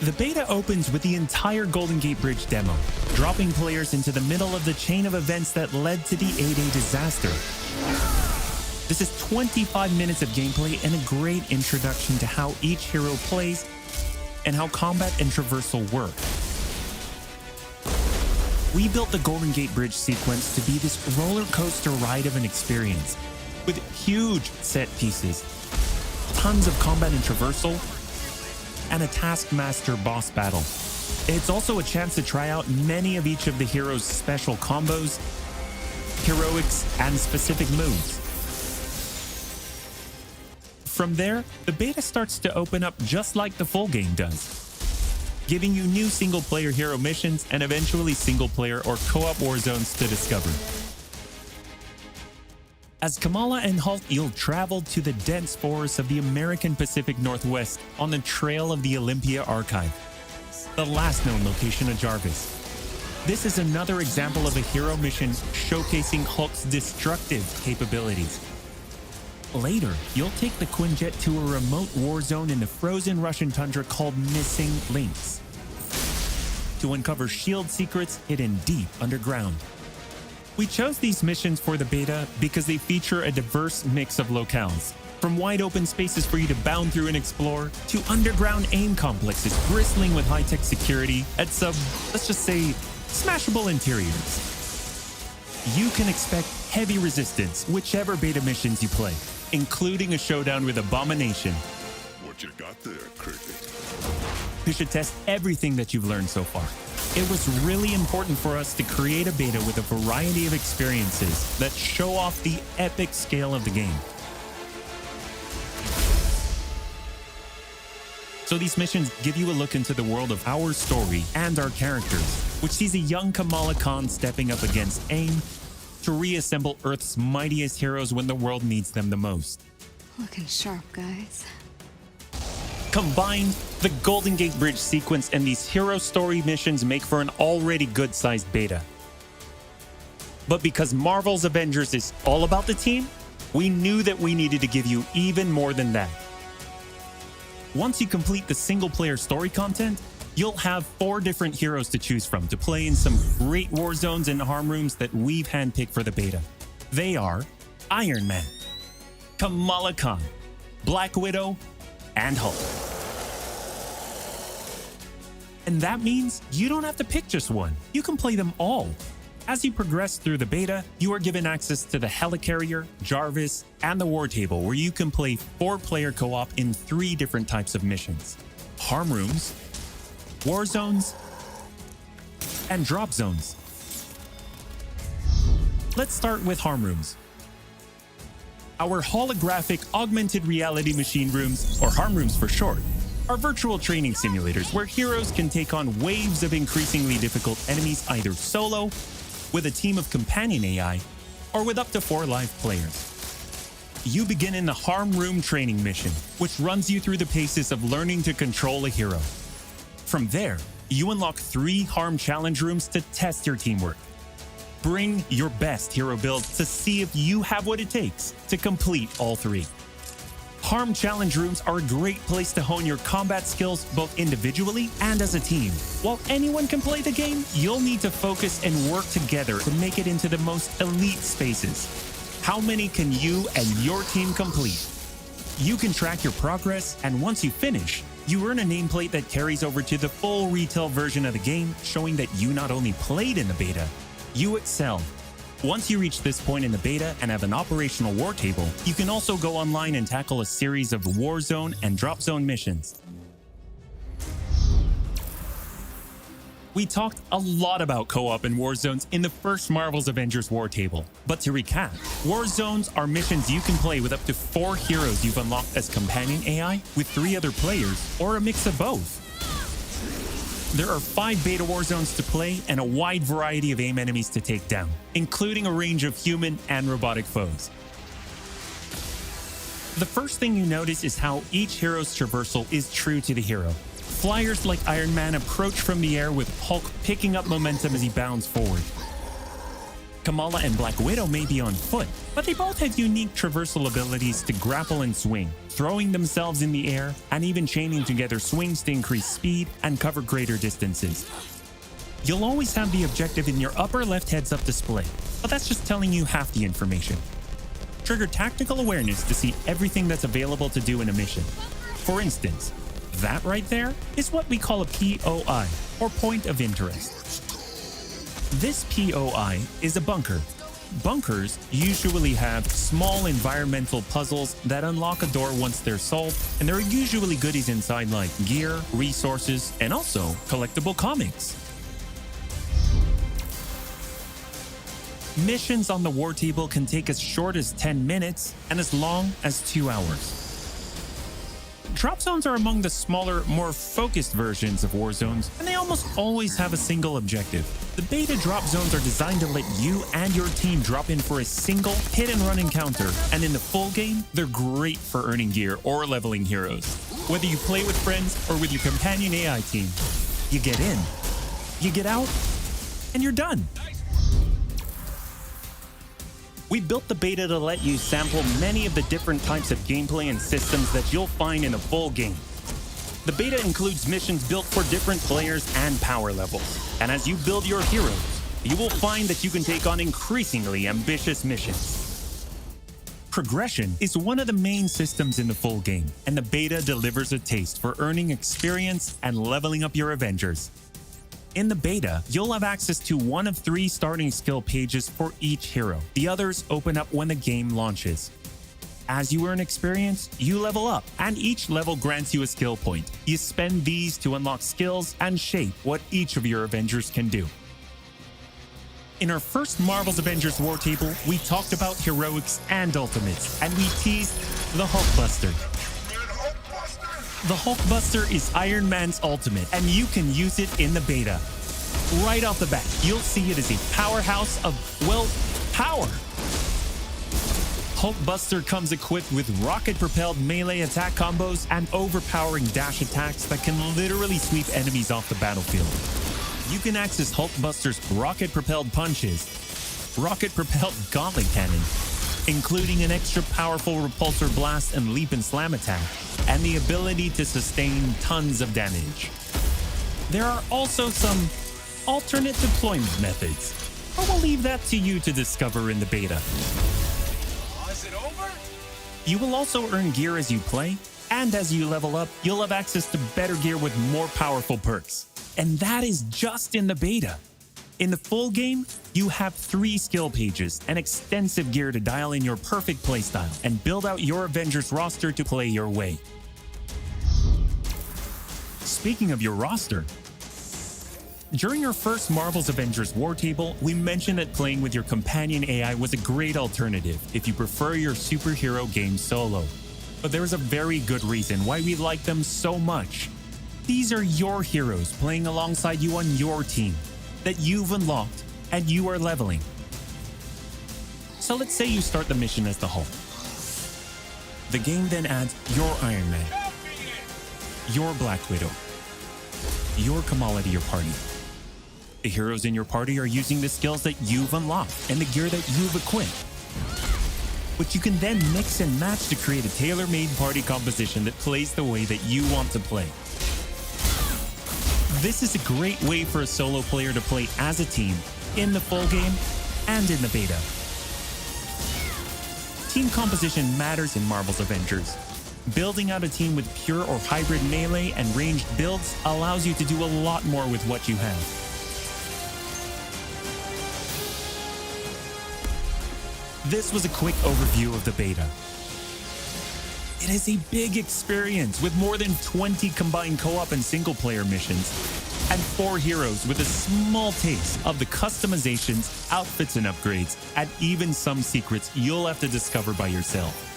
The beta opens with the entire Golden Gate Bridge demo, dropping players into the middle of the chain of events that led to the A-Day disaster. This is 25 minutes of gameplay and a great introduction to how each hero plays and how combat and traversal work. We built the Golden Gate Bridge sequence to be this roller coaster ride of an experience, with huge set pieces, tons of combat and traversal, and a Taskmaster boss battle. It's also a chance to try out many of each of the heroes' special combos, heroics, and specific moves. From there, the beta starts to open up just like the full game does, giving you new single-player hero missions and eventually single-player or co-op war zones to discover. As Kamala and Hulk, you'll travel to the dense forests of the American Pacific Northwest on the trail of the Olympia Archive, the last known location of Jarvis. This is another example of a hero mission showcasing Hulk's destructive capabilities. Later, you'll take the Quinjet to a remote war zone in the frozen Russian tundra called Missing Links to uncover shield secrets hidden deep underground. We chose these missions for the beta because they feature a diverse mix of locales, from wide open spaces for you to bound through and explore, to underground AIM complexes bristling with high-tech security at some, let's just say, smashable interiors. You can expect heavy resistance whichever beta missions you play, including a showdown with Abomination. What you got there, Cricket? You should test everything that you've learned so far. It was really important for us to create a beta with a variety of experiences that show off the epic scale of the game. So these missions give you a look into the world of our story and our characters, which sees a young Kamala Khan stepping up against A.I.M to reassemble Earth's mightiest heroes when the world needs them the most. Looking sharp, guys. Combined, the Golden Gate Bridge sequence and these hero story missions make for an already good-sized beta. But because Marvel's Avengers is all about the team, we knew that we needed to give you even more than that. Once you complete the single-player story content, you'll have 4 different heroes to choose from to play in some great war zones and harm rooms that we've handpicked for the beta. They are Iron Man, Kamala Khan, Black Widow, and Hulk. And that means you don't have to pick just one. You can play them all. As you progress through the beta, you are given access to the Helicarrier, Jarvis, and the War Table, where you can play 4-player co-op in 3 different types of missions: harm rooms, war zones, and drop zones. Let's start with harm rooms. Our holographic augmented reality machine rooms, or harm rooms for short, are virtual training simulators where heroes can take on waves of increasingly difficult enemies either solo, with a team of companion AI, or with up to 4 live players. You begin in the harm room training mission, which runs you through the paces of learning to control a hero. From there, you unlock 3 harm challenge rooms to test your teamwork. Bring your best hero build to see if you have what it takes to complete all 3. Harm challenge rooms are a great place to hone your combat skills both individually and as a team. While anyone can play the game, you'll need to focus and work together to make it into the most elite spaces. How many can you and your team complete? You can track your progress, and once you finish, you earn a nameplate that carries over to the full retail version of the game, showing that you not only played in the beta, you excelled. Once you reach this point in the beta and have an operational war table, you can also go online and tackle a series of war zone and drop zone missions. We talked a lot about co-op and war zones in the first Marvel's Avengers war table. But to recap, war zones are missions you can play with up to 4 heroes you've unlocked as companion AI with 3 other players, or a mix of both. There are 5 beta war zones to play and a wide variety of AIM enemies to take down, including a range of human and robotic foes. The first thing you notice is how each hero's traversal is true to the hero. Flyers like Iron Man approach from the air with Hulk picking up momentum as he bounds forward. Kamala and Black Widow may be on foot, but they both have unique traversal abilities to grapple and swing, throwing themselves in the air, and even chaining together swings to increase speed and cover greater distances. You'll always have the objective in your upper left heads-up display, but that's just telling you half the information. Trigger tactical awareness to see everything that's available to do in a mission. For instance, that right there is what we call a POI, or point of interest. This POI is a bunker. Bunkers usually have small environmental puzzles that unlock a door once they're solved, and there are usually goodies inside like gear, resources, and also collectible comics. Missions on the war table can take as short as 10 minutes and as long as 2 hours. Drop zones are among the smaller, more focused versions of war zones, and they almost always have a single objective. The beta drop zones are designed to let you and your team drop in for a single hit-and-run encounter, and in the full game, they're great for earning gear or leveling heroes. Whether you play with friends or with your companion AI team, you get in, you get out, and you're done. We built the beta to let you sample many of the different types of gameplay and systems that you'll find in a full game. The beta includes missions built for different players and power levels. And as you build your heroes, you will find that you can take on increasingly ambitious missions. Progression is one of the main systems in the full game, and the beta delivers a taste for earning experience and leveling up your Avengers. In the beta, you'll have access to one of 3 starting skill pages for each hero. The others open up when the game launches. As you earn experience, you level up, and each level grants you a skill point. You spend these to unlock skills and shape what each of your Avengers can do. In our first Marvel's Avengers War Table, we talked about heroics and ultimates, and we teased the Hulkbuster. The Hulkbuster is Iron Man's ultimate, and you can use it in the beta. Right off the bat, you'll see it as a powerhouse of, well, power. Hulkbuster comes equipped with rocket-propelled melee attack combos and overpowering dash attacks that can literally sweep enemies off the battlefield. You can access Hulkbuster's rocket-propelled punches, rocket-propelled gauntlet cannon, including an extra powerful repulsor blast and leap and slam attack, and the ability to sustain tons of damage. There are also some alternate deployment methods, but we'll leave that to you to discover in the beta. Is it over? You will also earn gear as you play, and as you level up, you'll have access to better gear with more powerful perks. And that is just in the beta. In the full game, you have 3 skill pages and extensive gear to dial in your perfect playstyle and build out your Avengers roster to play your way. Speaking of your roster, during our first Marvel's Avengers War Table, we mentioned that playing with your companion AI was a great alternative if you prefer your superhero game solo. But there is a very good reason why we like them so much. These are your heroes playing alongside you on your team that you've unlocked and you are leveling. So let's say you start the mission as the Hulk. The game then adds your Iron Man, your Black Widow, your Kamala to your party. The heroes in your party are using the skills that you've unlocked and the gear that you've equipped, which you can then mix and match to create a tailor-made party composition that plays the way that you want to play. This is a great way for a solo player to play as a team in the full game and in the beta. Team composition matters in Marvel's Avengers. Building out a team with pure or hybrid melee and ranged builds allows you to do a lot more with what you have. This was a quick overview of the beta. It is a big experience with more than 20 combined co-op and single-player missions, and 4 heroes with a small taste of the customizations, outfits and upgrades, and even some secrets you'll have to discover by yourself.